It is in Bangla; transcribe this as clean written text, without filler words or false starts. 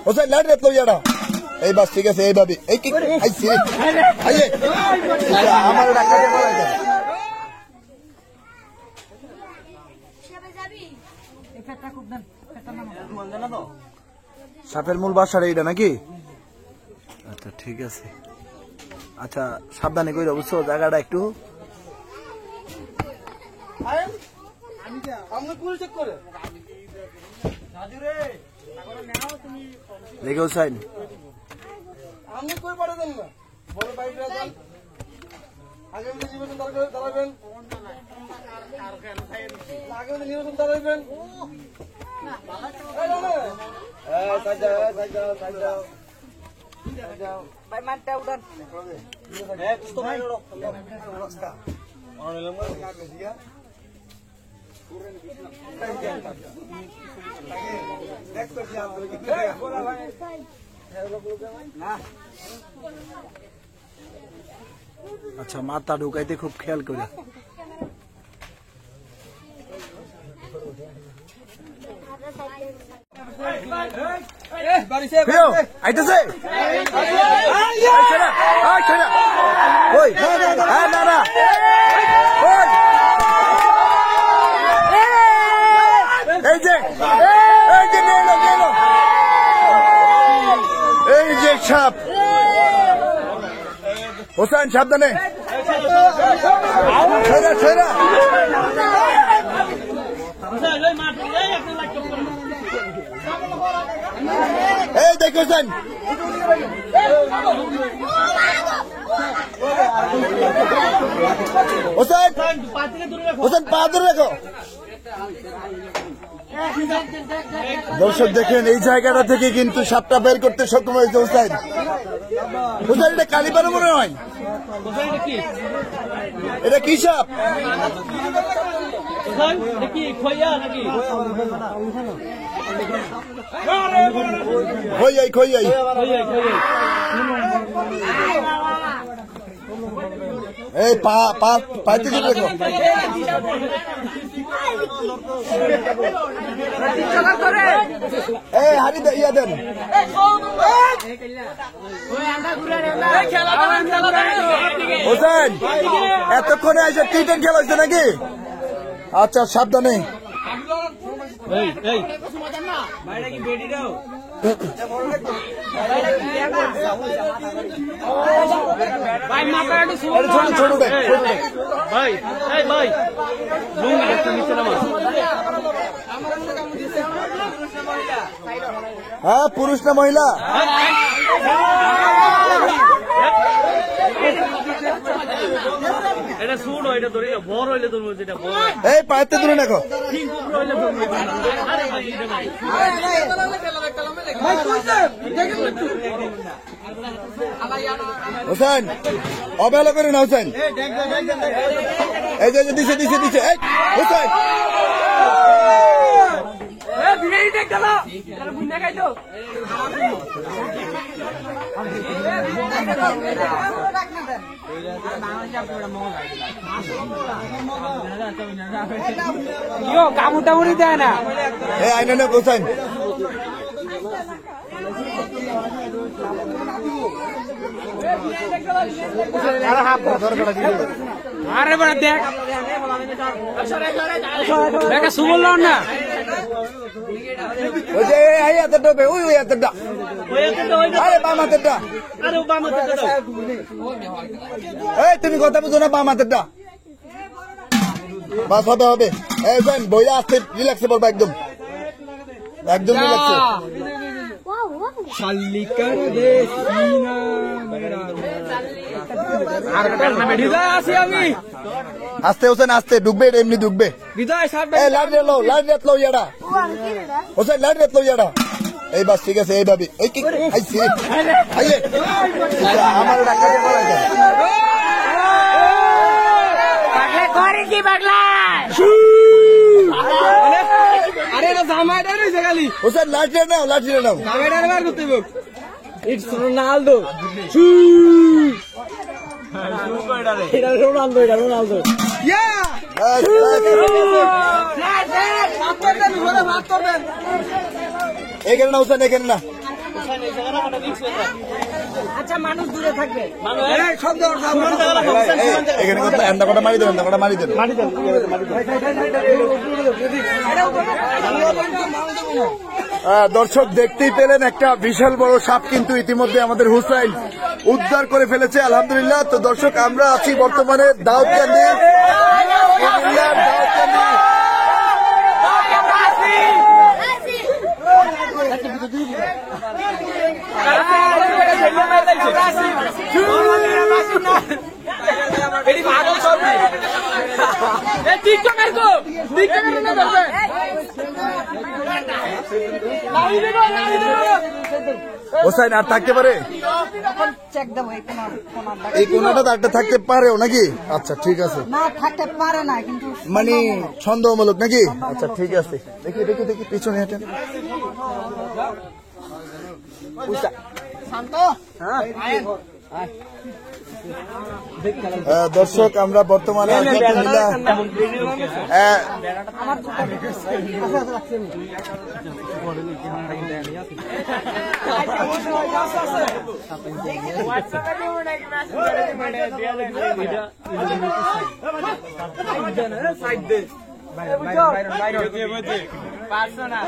হোসেন লাইট রেত লইয়াটা এই বাস ঠিক আছে এইভাবে এই কি আইছি আইয়ে আমার ডাক্তার বলা যায় সাপের মূল বাসার এইটা নাকি? আচ্ছা ঠিক আছে, আচ্ছা সাবধানে কইরা বুঝছো জায়গাটা একটু লেগে হোসেন আমি কই পারে দেন না বড় বাইক রাখেন আগে নির্বাচন দাঁড়াবেন আগে নির্বাচন দাঁড়াবেন ভাই মানটা উঠান আচ্ছা মাথা ঢুকাইতে খুব খেয়াল করে আইতেছে এই যে এই যে সাপ হোসেন সাবধানে ছেড়া এই দেখেছেন হোসেন পা ধরে রেখো। দর্শক দেখেন এই জায়গাটা থেকে কিন্তু সাপটা বের করতে সক্ষম হয়েছে হোসেন। হোসেন এটা কালীপাড়া মনে হয়, এটা কি সাপ? খইয়াই এই পাইতে দিন দেখো এই হারি ইয়া দেন হোসেন এতক্ষণে এসে টি10 খেলা হয়েছে নাকি? আচ্ছা সাবধানে হ্যাঁ পুরুষ না মহিলা? এই পায়েতে ধরে দেখো হোসেন অবহেলা করে না হোসেন। এই যে দিছে হোসেন কামুটামুড়ি দেয় না এই আইনা না হোসেন আরে বড় দেখ দেখা সুবল না ওই যে এই এতটা ওই এতটা আরে বাম হাতেরটা এই তুমি কথা বুঝো না বাম হাতেরটা বাস হবে এই ফ্রেন বইয়া আসতে রিল্যাক্সে বলবা একদম রিল্যাক্সে শালিকার দেশিনা আমি আস্তে হোসেন আস্তে ঢুকবে এমনি ঢুকবে লাইট রেত লো ইয়াটা হোসেন লাইট রেত লো ইয়াটা এই বাস ঠিক আছে এইভাবে এই কি আইছি আইয়ে আমার ডাক্তার বলা যায় পাগলা করে কি পাগলা আরে এটা জামাইটা রইছে খালি হোসেন লাঠিটা নাও জামাইটা বার করতে হবে ইটস রোনালদো এটা রোনালদো ইয়া এখানে না হোসেন এখানে না আচ্ছা মানুষ দূরে থাকবে এখানে কটা মারি দেবেন দর্শক দেখতেই পেলেন একটা বিশাল বড় সাপ কিন্তু ইতিমধ্যে আমাদের হুসাইন উদ্ধার করে ফেলেছে আলহামদুলিল্লাহ। তো দর্শক আমরা আছি বর্তমানে দাউদকান্দি হোসাইন আর থাকতে পারে চেক দেবো এই কোনাটা একটা থাকতে পারেও নাকি? আচ্ছা ঠিক আছে, না থাকতে পারে না কিন্তু মানে সন্দেহমূলক নাকি? আচ্ছা ঠিক আছে, দেখি পিছনে হেঁটেন। দর্শক আমরা বর্তমানে পারছো না